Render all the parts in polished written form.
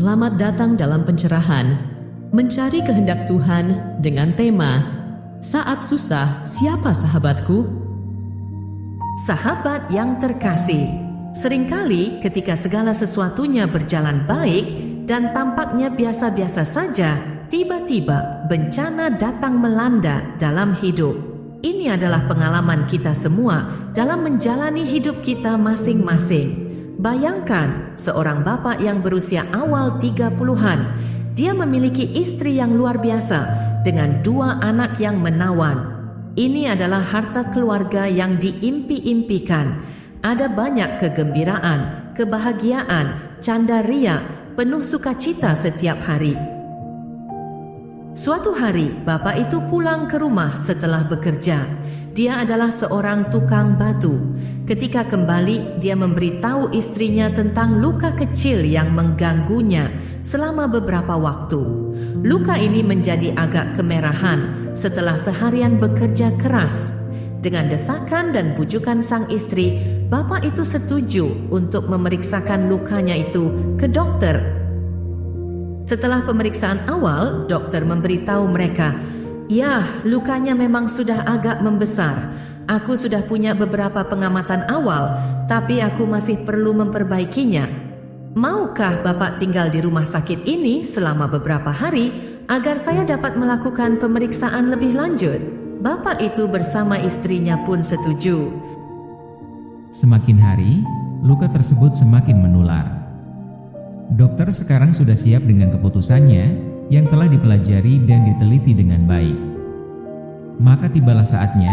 Selamat datang dalam pencerahan Mencari Kehendak Tuhan dengan tema Saat Susah, Siapa Sahabatku? Sahabat yang terkasih, seringkali ketika segala sesuatunya berjalan baik dan tampaknya biasa-biasa saja, tiba-tiba bencana datang melanda dalam hidup. Ini adalah pengalaman kita semua dalam menjalani hidup kita masing-masing. Bayangkan seorang bapak yang berusia awal 30-an. Dia memiliki istri yang luar biasa dengan 2 anak yang menawan. Ini adalah harta keluarga yang diimpi-impikan. Ada banyak kegembiraan, kebahagiaan, canda ria, penuh sukacita setiap hari. Suatu hari, bapak itu pulang ke rumah setelah bekerja. Dia adalah seorang tukang batu. Ketika kembali, dia memberitahu istrinya tentang luka kecil yang mengganggunya selama beberapa waktu. Luka ini menjadi agak kemerahan setelah seharian bekerja keras. Dengan desakan dan bujukan sang istri, bapak itu setuju untuk memeriksakan lukanya itu ke dokter. Setelah pemeriksaan awal, dokter memberitahu mereka, "Ya, lukanya memang sudah agak membesar. Aku sudah punya beberapa pengamatan awal, tapi aku masih perlu memperbaikinya. Maukah Bapak tinggal di rumah sakit ini selama beberapa hari agar saya dapat melakukan pemeriksaan lebih lanjut?" Bapak itu bersama istrinya pun setuju. Semakin hari, luka tersebut semakin menular. Dokter sekarang sudah siap dengan keputusannya yang telah dipelajari dan diteliti dengan baik. Maka tibalah saatnya,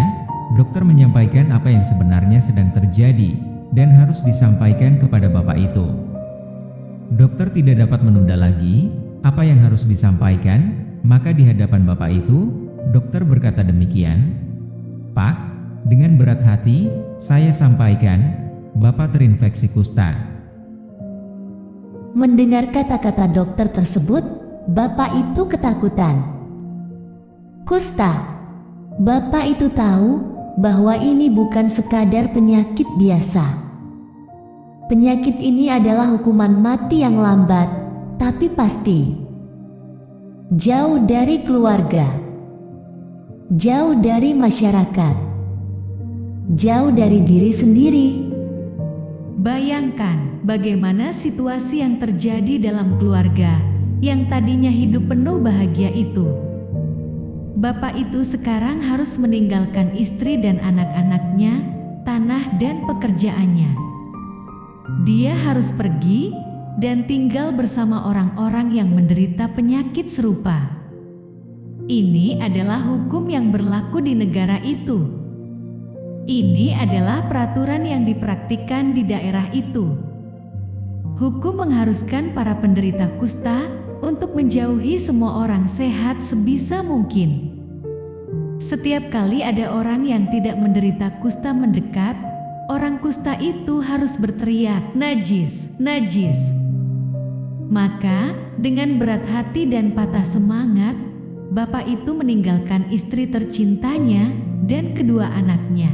dokter menyampaikan apa yang sebenarnya sedang terjadi dan harus disampaikan kepada bapak itu. Dokter tidak dapat menunda lagi apa yang harus disampaikan, maka di hadapan bapak itu, dokter berkata demikian, "Pak, dengan berat hati, saya sampaikan, Bapak terinfeksi kusta." Mendengar kata-kata dokter tersebut, bapak itu ketakutan. Kusta. Bapak itu tahu bahwa ini bukan sekadar penyakit biasa. Penyakit ini adalah hukuman mati yang lambat, tapi pasti. Jauh dari keluarga, jauh dari masyarakat, jauh dari diri sendiri. Bayangkan bagaimana situasi yang terjadi dalam keluarga yang tadinya hidup penuh bahagia itu. Bapak itu sekarang harus meninggalkan istri dan anak-anaknya, tanah dan pekerjaannya. Dia harus pergi dan tinggal bersama orang-orang yang menderita penyakit serupa. Ini adalah hukum yang berlaku di negara itu. Ini adalah peraturan yang dipraktikkan di daerah itu. Hukum mengharuskan para penderita kusta untuk menjauhi semua orang sehat sebisa mungkin. Setiap kali ada orang yang tidak menderita kusta mendekat, orang kusta itu harus berteriak, "Najis, najis." Maka, dengan berat hati dan patah semangat, bapak itu meninggalkan istri tercintanya dan kedua anaknya.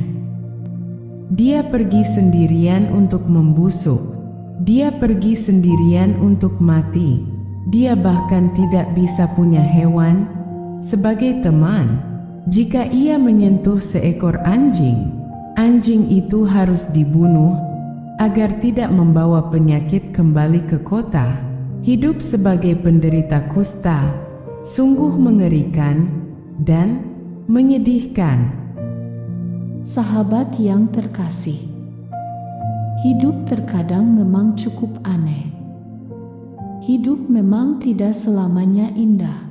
Dia pergi sendirian untuk membusuk. Dia pergi sendirian untuk mati. Dia bahkan tidak bisa punya hewan sebagai teman. Jika ia menyentuh seekor anjing, anjing itu harus dibunuh agar tidak membawa penyakit kembali ke kota. Hidup sebagai penderita kusta sungguh mengerikan dan menyedihkan. Sahabat yang terkasih, hidup terkadang memang cukup aneh. Hidup memang tidak selamanya indah.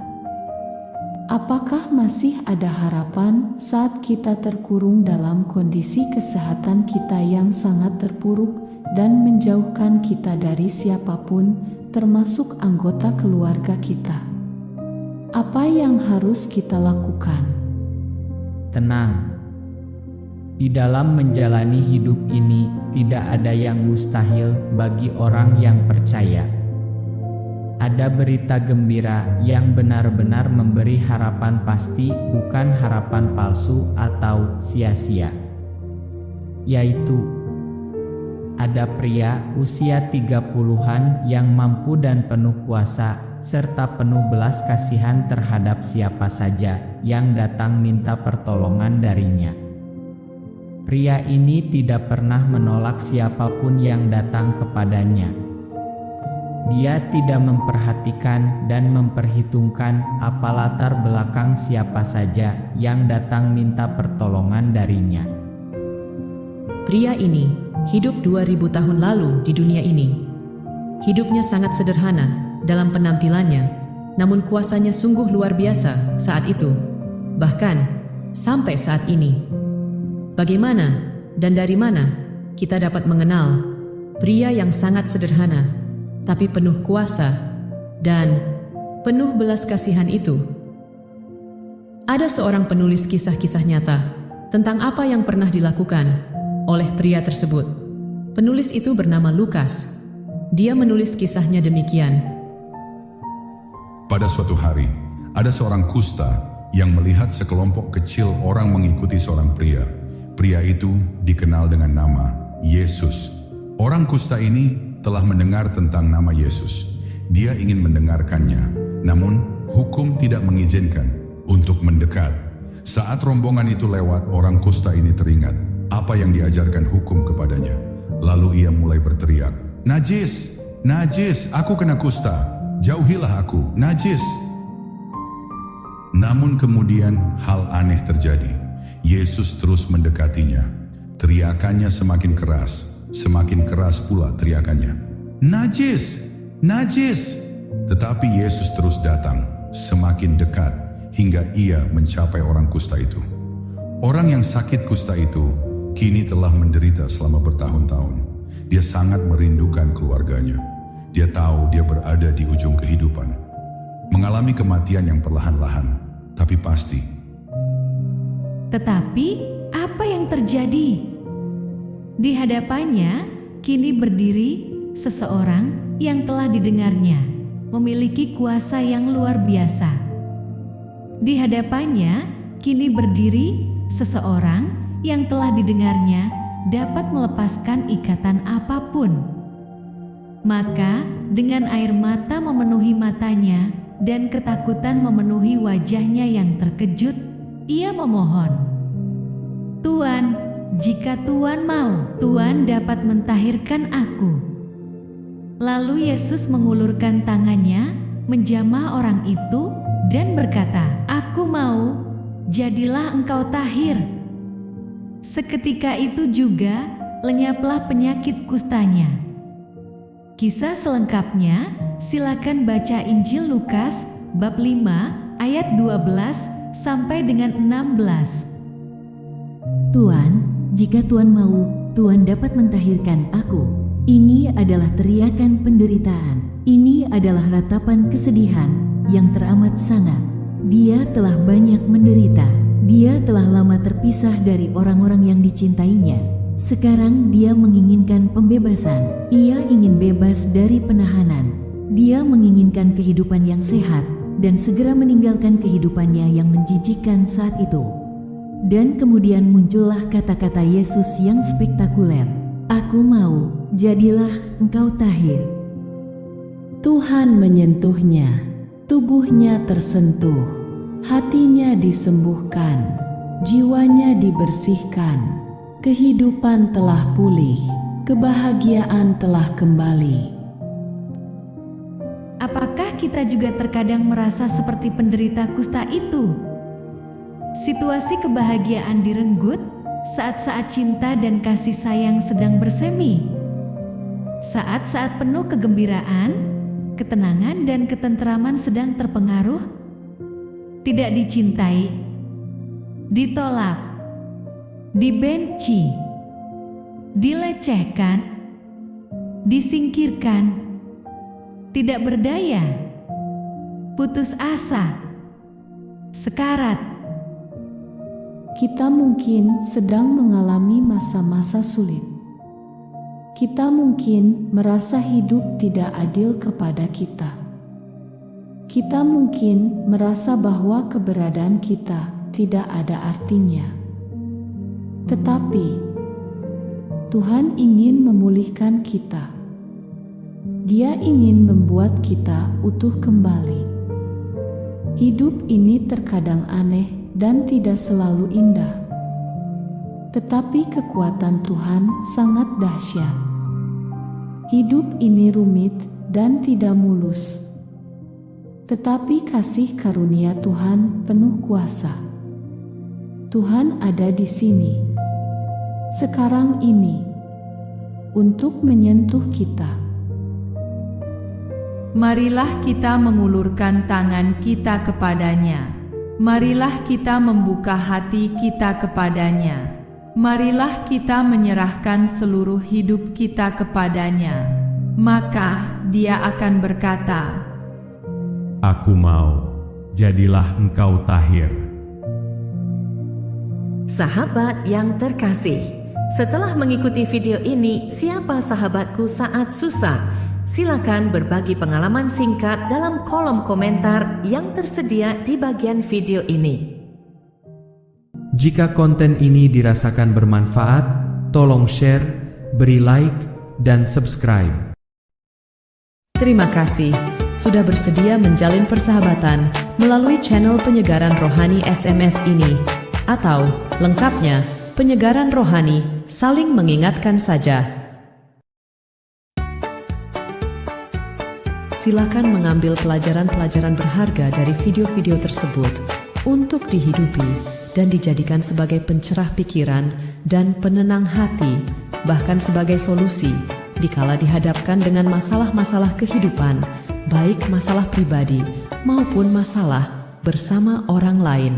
Apakah masih ada harapan saat kita terkurung dalam kondisi kesehatan kita yang sangat terpuruk dan menjauhkan kita dari siapapun, termasuk anggota keluarga kita? Apa yang harus kita lakukan? Tenang. Di dalam menjalani hidup ini, tidak ada yang mustahil bagi orang yang percaya. Ada berita gembira yang benar-benar memberi harapan pasti, bukan harapan palsu atau sia-sia. Yaitu, ada pria usia 30-an yang mampu dan penuh kuasa, serta penuh belas kasihan terhadap siapa saja yang datang minta pertolongan darinya. Pria ini tidak pernah menolak siapapun yang datang kepadanya. Dia tidak memperhatikan dan memperhitungkan apa latar belakang siapa saja yang datang minta pertolongan darinya. Pria ini hidup 2000 tahun lalu di dunia ini. Hidupnya sangat sederhana dalam penampilannya, namun kuasanya sungguh luar biasa saat itu, bahkan sampai saat ini. Bagaimana dan dari mana kita dapat mengenal pria yang sangat sederhana, tapi penuh kuasa dan penuh belas kasihan itu? Ada seorang penulis kisah-kisah nyata tentang apa yang pernah dilakukan oleh pria tersebut. Penulis itu bernama Lukas. Dia menulis kisahnya demikian. Pada suatu hari, ada seorang kusta yang melihat sekelompok kecil orang mengikuti seorang pria. Pria itu dikenal dengan nama Yesus. Orang kusta ini telah mendengar tentang nama Yesus. Dia ingin mendengarkannya, namun hukum tidak mengizinkan untuk mendekat. Saat rombongan itu lewat, orang kusta ini teringat apa yang diajarkan hukum kepadanya. Lalu ia mulai berteriak, "Najis, najis, aku kena kusta, jauhilah aku, najis." Namun kemudian hal aneh terjadi. Yesus terus mendekatinya. Teriakannya semakin keras pula teriakannya, "Najis, najis." Tetapi Yesus terus datang, semakin dekat, hingga ia mencapai orang kusta itu. Orang yang sakit kusta itu kini telah menderita selama bertahun-tahun. Dia sangat merindukan keluarganya. Dia tahu dia berada di ujung kehidupan, mengalami kematian yang perlahan-lahan, tapi pasti. Tetapi apa yang terjadi? Di hadapannya kini berdiri seseorang yang telah didengarnya memiliki kuasa yang luar biasa. Di hadapannya kini berdiri seseorang yang telah didengarnya dapat melepaskan ikatan apapun. Maka dengan air mata memenuhi matanya dan ketakutan memenuhi wajahnya yang terkejut, ia memohon, "Tuan, jika Tuan mau, Tuan dapat mentahirkan aku." Lalu Yesus mengulurkan tangannya, menjamah orang itu, dan berkata, "Aku mau, jadilah engkau tahir." Seketika itu juga, lenyaplah penyakit kustanya. Kisah selengkapnya, silakan baca Injil Lukas, bab 5, ayat 12, sampai dengan 16. "Tuan, jika Tuan mau, Tuan dapat mentahirkan aku." Ini adalah teriakan penderitaan. Ini adalah ratapan kesedihan yang teramat sangat. Dia telah banyak menderita. Dia telah lama terpisah dari orang-orang yang dicintainya. Sekarang dia menginginkan pembebasan. Ia ingin bebas dari penahanan. Dia menginginkan kehidupan yang sehat dan segera meninggalkan kehidupannya yang menjijikkan saat itu. Dan kemudian muncullah kata-kata Yesus yang spektakuler, "Aku mau, jadilah engkau tahir." Tuhan menyentuhnya, tubuhnya tersentuh, hatinya disembuhkan, jiwanya dibersihkan, kehidupan telah pulih, kebahagiaan telah kembali. Apakah kita juga terkadang merasa seperti penderita kusta itu? Situasi kebahagiaan direnggut, saat-saat cinta dan kasih sayang sedang bersemi. Saat-saat penuh kegembiraan, ketenangan dan ketentraman sedang terpengaruh. Tidak dicintai, ditolak, dibenci, dilecehkan, disingkirkan, tidak berdaya, putus asa, sekarat. Kita mungkin sedang mengalami masa-masa sulit. Kita mungkin merasa hidup tidak adil kepada kita. Kita mungkin merasa bahwa keberadaan kita tidak ada artinya. Tetapi, Tuhan ingin memulihkan kita. Dia ingin membuat kita utuh kembali. Hidup ini terkadang aneh dan tidak selalu indah. Tetapi kekuatan Tuhan sangat dahsyat. Hidup ini rumit dan tidak mulus. Tetapi kasih karunia Tuhan penuh kuasa. Tuhan ada di sini, sekarang ini, untuk menyentuh kita. Marilah kita mengulurkan tangan kita kepadanya. Marilah kita membuka hati kita kepadanya. Marilah kita menyerahkan seluruh hidup kita kepadanya. Maka Dia akan berkata, Aku mau, jadilah engkau tahir. Sahabat yang terkasih, setelah mengikuti video ini, siapa sahabatku saat susah? Silakan berbagi pengalaman singkat dalam kolom komentar yang tersedia di bagian video ini. Jika konten ini dirasakan bermanfaat, tolong share, beri like, dan subscribe. Terima kasih sudah bersedia menjalin persahabatan melalui channel penyegaran rohani SMS ini. Atau lengkapnya, penyegaran rohani saling mengingatkan saja. Silakan mengambil pelajaran-pelajaran berharga dari video-video tersebut untuk dihidupi dan dijadikan sebagai pencerah pikiran dan penenang hati, bahkan sebagai solusi dikala dihadapkan dengan masalah-masalah kehidupan, baik masalah pribadi maupun masalah bersama orang lain.